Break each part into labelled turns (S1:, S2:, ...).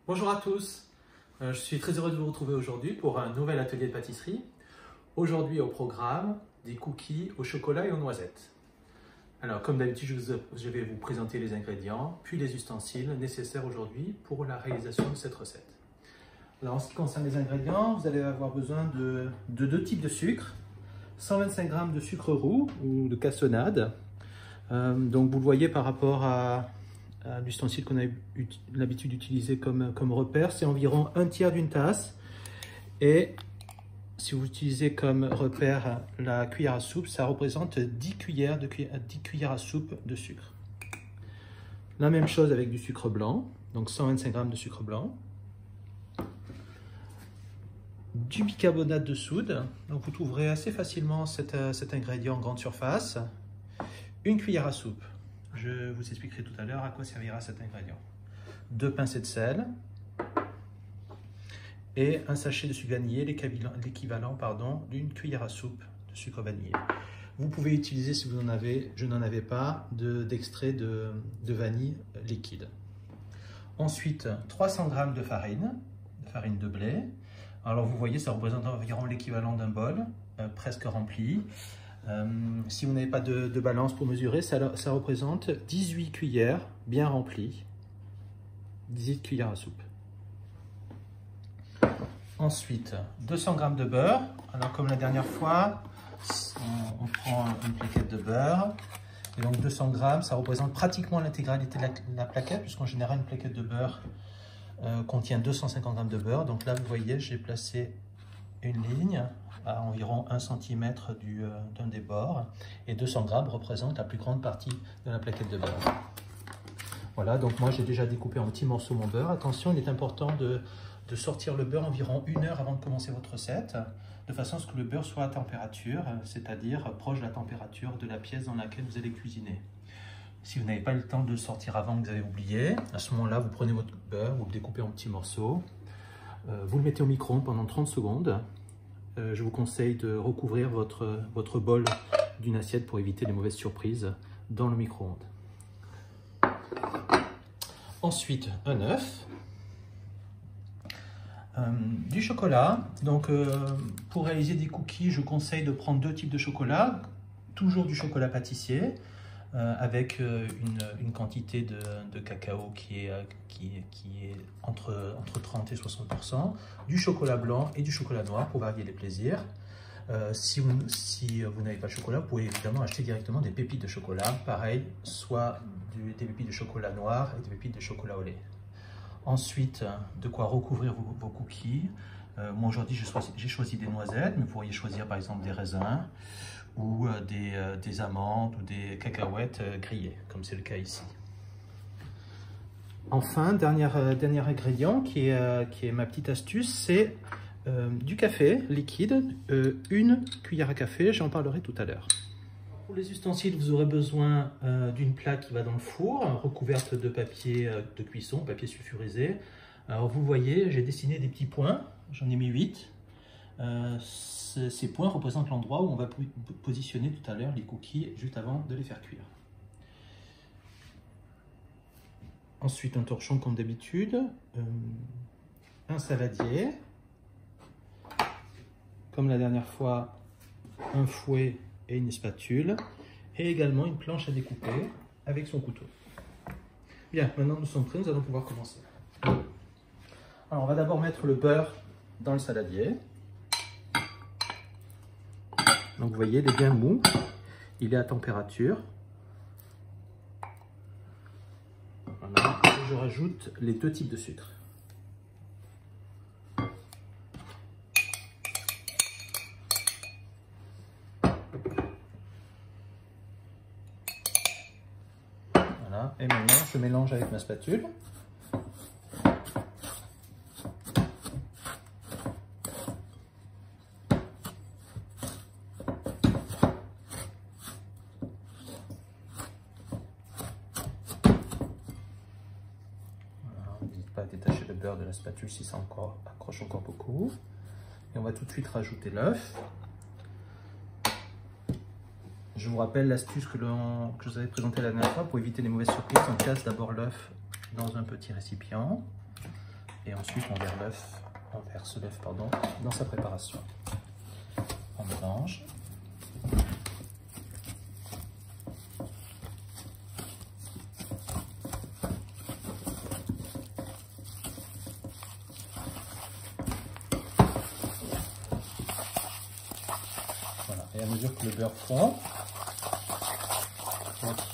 S1: Bonjour à tous, je suis très heureux de vous retrouver aujourd'hui pour un nouvel atelier de pâtisserie. Aujourd'hui au programme, des cookies au chocolat et aux noisettes. Alors comme d'habitude, je vais vous présenter les ingrédients, puis les ustensiles nécessaires aujourd'hui pour la réalisation de cette recette. Alors en ce qui concerne les ingrédients, vous allez avoir besoin de deux types de sucre, 125 g de sucre roux ou de cassonade. Donc vous le voyez par rapport à l'ustensile qu'on a l'habitude d'utiliser comme repère, c'est environ 1/3 d'une tasse. Et si vous utilisez comme repère la cuillère à soupe, ça représente 10 cuillères à soupe de sucre. La même chose avec du sucre blanc, donc 125 g de sucre blanc. Du bicarbonate de soude, donc vous trouverez assez facilement cet ingrédient en grande surface. Une cuillère à soupe. Je vous expliquerai tout à l'heure à quoi servira cet ingrédient. 2 pincées de sel et un sachet de sucre vanillé, l'équivalent d'une cuillère à soupe de sucre vanillé. Vous pouvez utiliser, si vous en avez, je n'en avais pas, d'extrait de vanille liquide. Ensuite, 300 g de farine de blé. Alors vous voyez, ça représente environ l'équivalent d'un bol, presque rempli. Si vous n'avez pas de balance pour mesurer, ça représente 18 cuillères bien remplies, 18 cuillères à soupe. Ensuite, 200 g de beurre. Alors comme la dernière fois, on prend une plaquette de beurre. Et donc 200 g, ça représente pratiquement l'intégralité de la plaquette, puisqu'en général une plaquette de beurre contient 250 g de beurre. Donc là, vous voyez, j'ai placé une ligne à environ 1 cm d'un des bords, et 200 g représente la plus grande partie de la plaquette de beurre. Voilà, donc moi j'ai déjà découpé en petits morceaux mon beurre. Attention, il est important de sortir le beurre environ 1 heure avant de commencer votre recette, de façon à ce que le beurre soit à température, c'est-à-dire proche de la température de la pièce dans laquelle vous allez cuisiner. Si vous n'avez pas eu le temps de le sortir avant, que vous avez oublié, à ce moment-là, vous prenez votre beurre, vous le découpez en petits morceaux, vous le mettez au micro-ondes pendant 30 secondes. Je vous conseille de recouvrir votre bol d'une assiette pour éviter les mauvaises surprises dans le micro-ondes. Ensuite, un œuf, du chocolat. Donc, pour réaliser des cookies, je conseille de prendre 2 types de chocolat. Toujours du chocolat pâtissier, avec une quantité de cacao qui est entre 30 et 60%, du chocolat blanc et du chocolat noir pour varier les plaisirs. Si vous n'avez pas de chocolat, vous pouvez évidemment acheter directement des pépites de chocolat, pareil, soit des pépites de chocolat noir et des pépites de chocolat au lait. Ensuite, de quoi recouvrir vos cookies. Moi aujourd'hui j'ai choisi des noisettes, mais vous pourriez choisir par exemple des raisins, ou des amandes ou des cacahuètes grillées, comme c'est le cas ici. Enfin, dernier ingrédient qui est ma petite astuce, c'est du café liquide, 1 cuillère à café, j'en parlerai tout à l'heure. Pour les ustensiles, vous aurez besoin d'une plaque qui va dans le four, recouverte de papier de cuisson, papier sulfurisé. Alors vous voyez, j'ai dessiné des petits points, j'en ai mis 8. Ces points représentent l'endroit où on va positionner tout à l'heure les cookies juste avant de les faire cuire. Ensuite, un torchon comme d'habitude, un saladier, comme la dernière fois, un fouet et une spatule, et également une planche à découper avec son couteau. Bien, maintenant nous sommes prêts, nous allons pouvoir commencer. Alors on va d'abord mettre le beurre dans le saladier. Donc vous voyez, il est bien mou, il est à température. Voilà, et je rajoute les 2 types de sucre. Voilà, et maintenant je mélange avec ma spatule. Pas à détacher le beurre de la spatule si ça accroche encore beaucoup. Et on va tout de suite rajouter l'œuf. Je vous rappelle l'astuce que je vous avais présentée la dernière fois pour éviter les mauvaises surprises. On casse d'abord l'œuf dans un petit récipient. Et ensuite, on verse l'œuf dans sa préparation. On mélange. Voilà. Et à mesure que le beurre fond, notre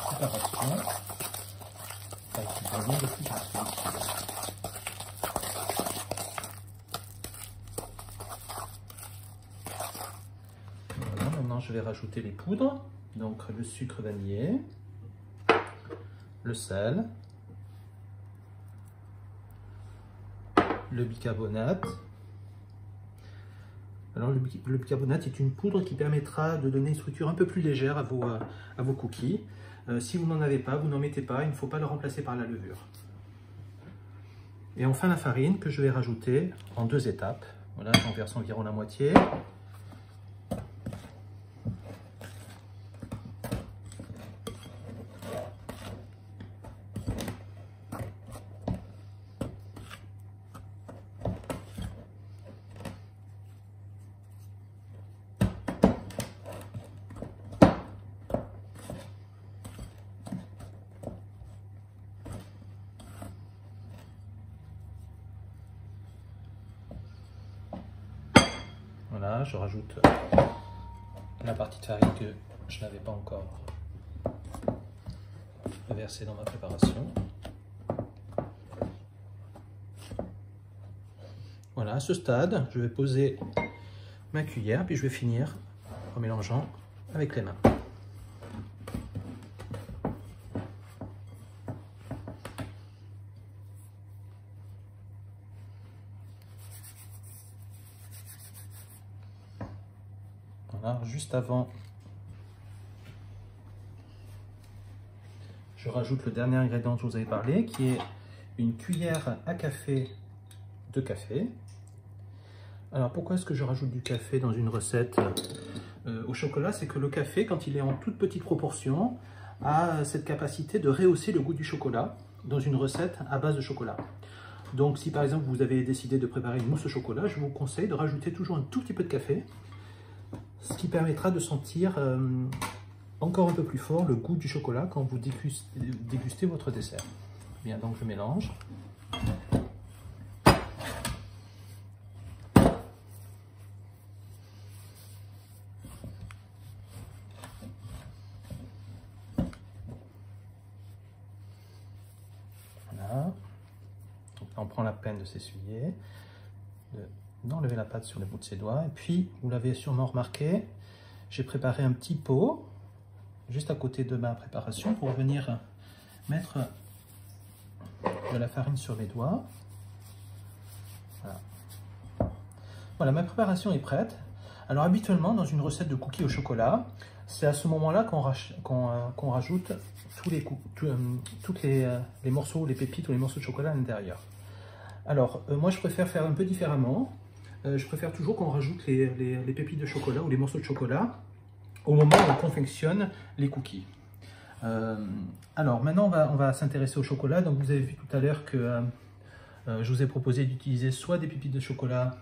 S1: préparation va être bien de plus en plus. Maintenant, je vais rajouter les poudres, donc le sucre vanillé, le sel, le bicarbonate. Alors le bicarbonate est une poudre qui permettra de donner une structure un peu plus légère à vos cookies. Si vous n'en avez pas, vous n'en mettez pas, il ne faut pas le remplacer par la levure. Et enfin la farine que je vais rajouter en 2 étapes. Voilà, j'en verse environ la moitié. Voilà, je rajoute la partie de farine que je n'avais pas encore versée dans ma préparation. Voilà, à ce stade, je vais poser ma cuillère, puis je vais finir en mélangeant avec les mains. Voilà, juste avant, je rajoute le dernier ingrédient dont je vous avais parlé, qui est une cuillère à café de café. Alors pourquoi est-ce que je rajoute du café dans une recette au chocolat? C'est que le café, quand il est en toute petite proportion, a cette capacité de rehausser le goût du chocolat dans une recette à base de chocolat. Donc si par exemple vous avez décidé de préparer une mousse au chocolat, je vous conseille de rajouter toujours un tout petit peu de café, ce qui permettra de sentir encore un peu plus fort le goût du chocolat quand vous dégustez votre dessert. Bien, donc je mélange. Voilà. Donc là, on prend la peine de s'essuyer, d'enlever la pâte sur le bout de ses doigts. Et puis, vous l'avez sûrement remarqué, j'ai préparé un petit pot juste à côté de ma préparation pour venir mettre de la farine sur mes doigts. Voilà. Voilà, ma préparation est prête. Alors habituellement, dans une recette de cookies au chocolat, c'est à ce moment-là qu'on rajoute tous les morceaux, les pépites ou les morceaux de chocolat à l'intérieur. Alors, moi je préfère faire un peu différemment. Je préfère toujours qu'on rajoute les pépites de chocolat ou les morceaux de chocolat au moment où on confectionne les cookies. Alors maintenant on va s'intéresser au chocolat. Donc vous avez vu tout à l'heure que je vous ai proposé d'utiliser soit des pépites de chocolat,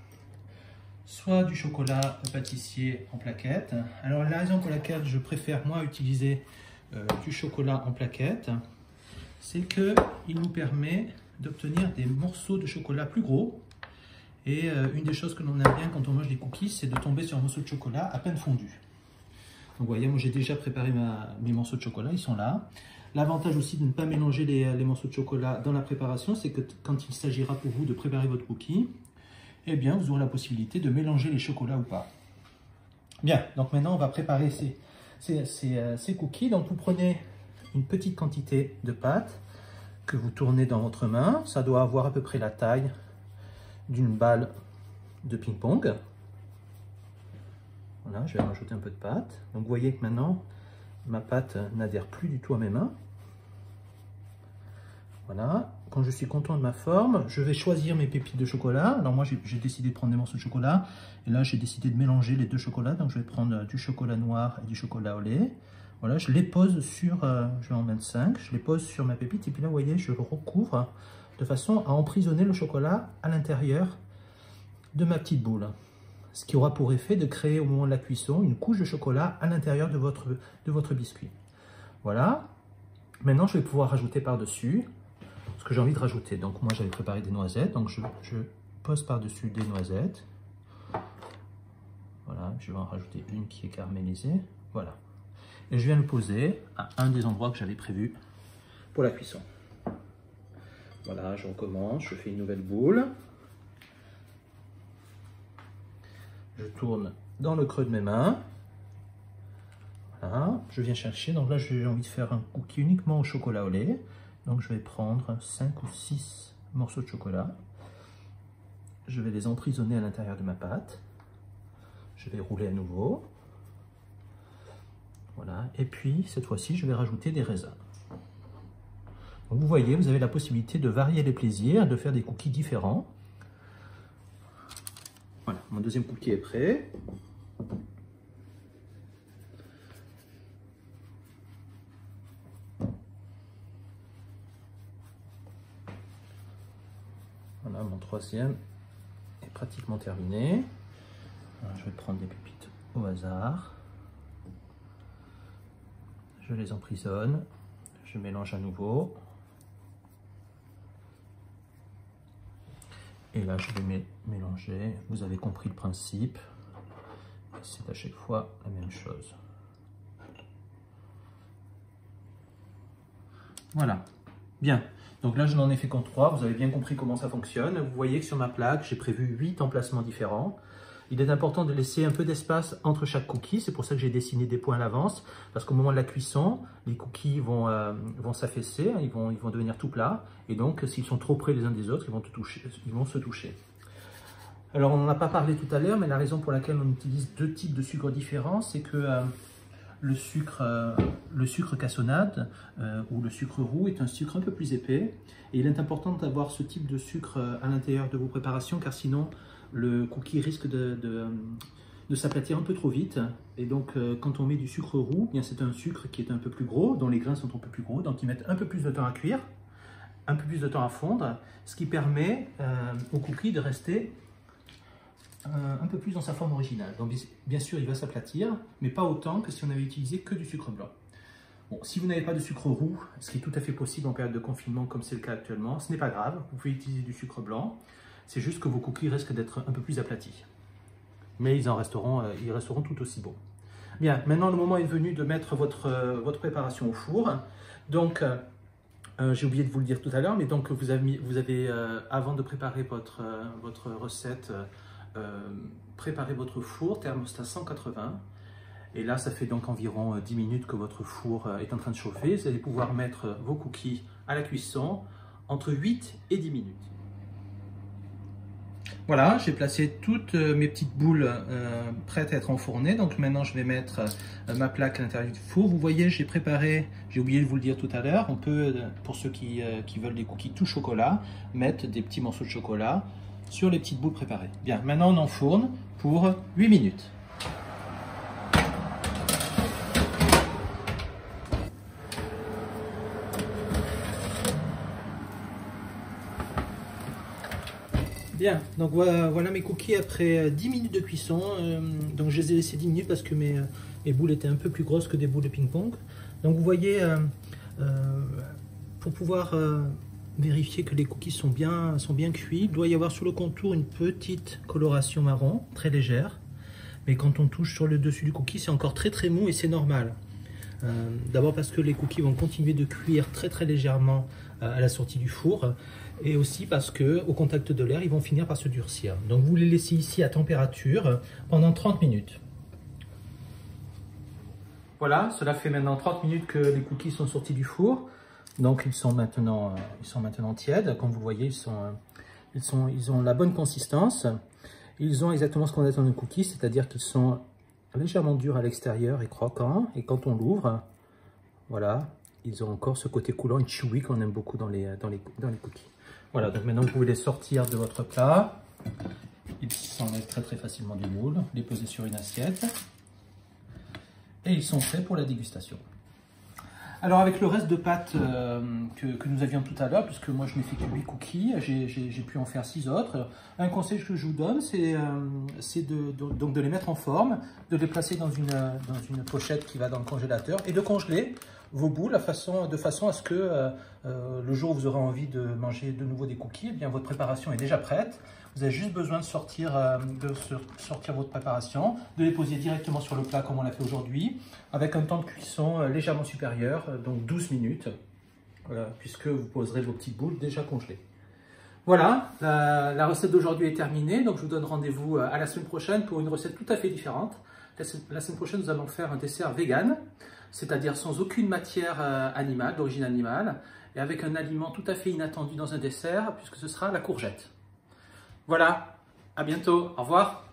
S1: soit du chocolat pâtissier en plaquettes. Alors la raison pour laquelle je préfère moi utiliser du chocolat en plaquettes, c'est qu'il nous permet d'obtenir des morceaux de chocolat plus gros. Et une des choses que l'on aime bien quand on mange des cookies, c'est de tomber sur un morceau de chocolat à peine fondu. Donc vous voyez, moi j'ai déjà préparé mes morceaux de chocolat, ils sont là. L'avantage aussi de ne pas mélanger les morceaux de chocolat dans la préparation, c'est que quand il s'agira pour vous de préparer votre cookie, eh bien vous aurez la possibilité de mélanger les chocolats ou pas. Bien, donc maintenant on va préparer ces cookies. Donc vous prenez une petite quantité de pâte que vous tournez dans votre main. Ça doit avoir à peu près la taille d'une balle de ping-pong. Voilà, je vais rajouter un peu de pâte. Donc vous voyez que maintenant, ma pâte n'adhère plus du tout à mes mains. Voilà, quand je suis content de ma forme, je vais choisir mes pépites de chocolat. Alors moi, j'ai décidé de prendre des morceaux de chocolat. Et là, j'ai décidé de mélanger les deux chocolats. Donc je vais prendre du chocolat noir et du chocolat au lait. Voilà, je les pose sur, je vais en mettre 5. Je les pose sur ma pépite. Et puis là, vous voyez, je le recouvre de façon à emprisonner le chocolat à l'intérieur de ma petite boule. Ce qui aura pour effet de créer au moment de la cuisson une couche de chocolat à l'intérieur de votre biscuit. Voilà. Maintenant, je vais pouvoir rajouter par-dessus ce que j'ai envie de rajouter. Donc moi, j'avais préparé des noisettes. Donc je pose par-dessus des noisettes. Voilà, je vais en rajouter une qui est caramélisée. Voilà. Et je viens le poser à un des endroits que j'avais prévu pour la cuisson. Voilà, je recommence. Je fais une nouvelle boule. Je tourne dans le creux de mes mains. Voilà, je viens chercher. Donc là, j'ai envie de faire un cookie uniquement au chocolat au lait. Donc je vais prendre 5 ou 6 morceaux de chocolat. Je vais les emprisonner à l'intérieur de ma pâte. Je vais rouler à nouveau. Voilà, et puis cette fois-ci, je vais rajouter des raisins. Donc, vous voyez, vous avez la possibilité de varier les plaisirs, de faire des cookies différents. Voilà, mon deuxième cookie est prêt. Voilà, mon troisième est pratiquement terminé. Alors, je vais prendre des pépites au hasard. Je les emprisonne. Je mélange à nouveau. Et là, je vais mélanger. Vous avez compris le principe. C'est à chaque fois la même chose. Voilà. Bien. Donc là, je n'en ai fait qu'en 3. Vous avez bien compris comment ça fonctionne. Vous voyez que sur ma plaque, j'ai prévu 8 emplacements différents. Il est important de laisser un peu d'espace entre chaque cookie. C'est pour ça que j'ai dessiné des points à l'avance. Parce qu'au moment de la cuisson, les cookies vont s'affaisser, ils vont devenir tout plats. Et donc, s'ils sont trop près les uns des autres, ils vont se toucher. Alors, on n'en a pas parlé tout à l'heure, mais la raison pour laquelle on utilise 2 types de sucre différents, c'est que le sucre cassonade ou le sucre roux est un sucre un peu plus épais. Et il est important d'avoir ce type de sucre à l'intérieur de vos préparations, car sinon, le cookie risque de s'aplatir un peu trop vite. Et donc, quand on met du sucre roux, bien c'est un sucre qui est un peu plus gros, dont les grains sont un peu plus gros, donc ils mettent un peu plus de temps à cuire, un peu plus de temps à fondre, ce qui permet au cookie de rester un peu plus dans sa forme originale. Donc, bien sûr, il va s'aplatir, mais pas autant que si on avait utilisé que du sucre blanc. Bon, si vous n'avez pas de sucre roux, ce qui est tout à fait possible en période de confinement comme c'est le cas actuellement, ce n'est pas grave, vous pouvez utiliser du sucre blanc. C'est juste que vos cookies risquent d'être un peu plus aplatis. Mais ils resteront tout aussi bons. Bien, maintenant le moment est venu de mettre votre préparation au four. Donc, j'ai oublié de vous le dire tout à l'heure, mais donc vous avez avant de préparer votre recette, préparez votre four, thermostat 180. Et là, ça fait donc environ 10 minutes que votre four est en train de chauffer. Vous allez pouvoir mettre vos cookies à la cuisson entre 8 et 10 minutes. Voilà, j'ai placé toutes mes petites boules prêtes à être enfournées. Donc maintenant, je vais mettre ma plaque à l'intérieur du four. Vous voyez, j'ai préparé, j'ai oublié de vous le dire tout à l'heure, on peut, pour ceux qui veulent des cookies tout chocolat, mettre des petits morceaux de chocolat sur les petites boules préparées. Bien, maintenant on enfourne pour 8 minutes. Bien, donc voilà mes cookies après 10 minutes de cuisson. Donc je les ai laissés 10 minutes parce que mes boules étaient un peu plus grosses que des boules de ping-pong. Donc vous voyez, pour pouvoir vérifier que les cookies sont bien cuits, il doit y avoir sur le contour une petite coloration marron, très légère. Mais quand on touche sur le dessus du cookie, c'est encore très mou et c'est normal. D'abord parce que les cookies vont continuer de cuire très légèrement à la sortie du four. Et aussi parce que au contact de l'air, ils vont finir par se durcir. Donc vous les laissez ici à température pendant 30 minutes. Voilà, cela fait maintenant 30 minutes que les cookies sont sortis du four. Donc ils sont maintenant tièdes. Comme vous voyez, ils ont la bonne consistance. Ils ont exactement ce qu'on attend d'un cookie, c'est-à-dire qu'ils sont légèrement durs à l'extérieur et croquants. Et quand on l'ouvre, voilà, ils ont encore ce côté coulant et chewy qu'on aime beaucoup dans les cookies. Voilà, donc maintenant vous pouvez les sortir de votre plat. Ils s'enlèvent très facilement du moule, les poser sur une assiette. Et ils sont prêts pour la dégustation. Alors avec le reste de pâtes que nous avions tout à l'heure, puisque moi je n'ai fait que 8 cookies, j'ai pu en faire 6 autres. Un conseil que je vous donne, c'est donc de les mettre en forme, de les placer dans une pochette qui va dans le congélateur et de congeler vos boules de façon à ce que le jour où vous aurez envie de manger de nouveau des cookies, eh bien, votre préparation est déjà prête. Vous avez juste besoin de sortir votre préparation, de les poser directement sur le plat comme on l'a fait aujourd'hui, avec un temps de cuisson légèrement supérieur, donc 12 minutes, puisque vous poserez vos petites boules déjà congelées. Voilà, la recette d'aujourd'hui est terminée, donc je vous donne rendez-vous à la semaine prochaine pour une recette tout à fait différente. La semaine prochaine, nous allons faire un dessert vegan, c'est-à-dire sans aucune matière animale, d'origine animale, et avec un aliment tout à fait inattendu dans un dessert, puisque ce sera la courgette. Voilà, à bientôt, au revoir.